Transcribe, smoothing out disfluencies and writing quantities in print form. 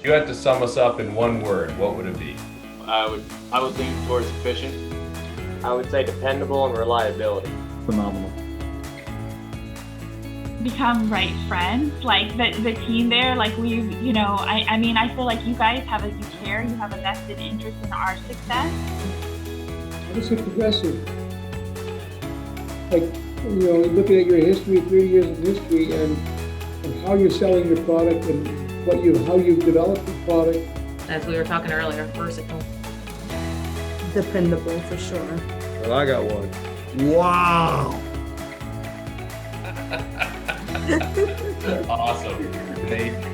You had to sum us up in one word, what would it be? I would lean towards efficient. I would say dependable and reliability. Phenomenal. Become right friends, like the team there, like we, I mean, I feel like you guys you care, you have a vested interest in our success. I would say progressive. Like, looking at your history, 30 years of history, and how you're selling your product and how you've developed the product. As we were talking earlier, versatile. Dependable for sure. Well, I got one. Wow! Awesome. Thank you.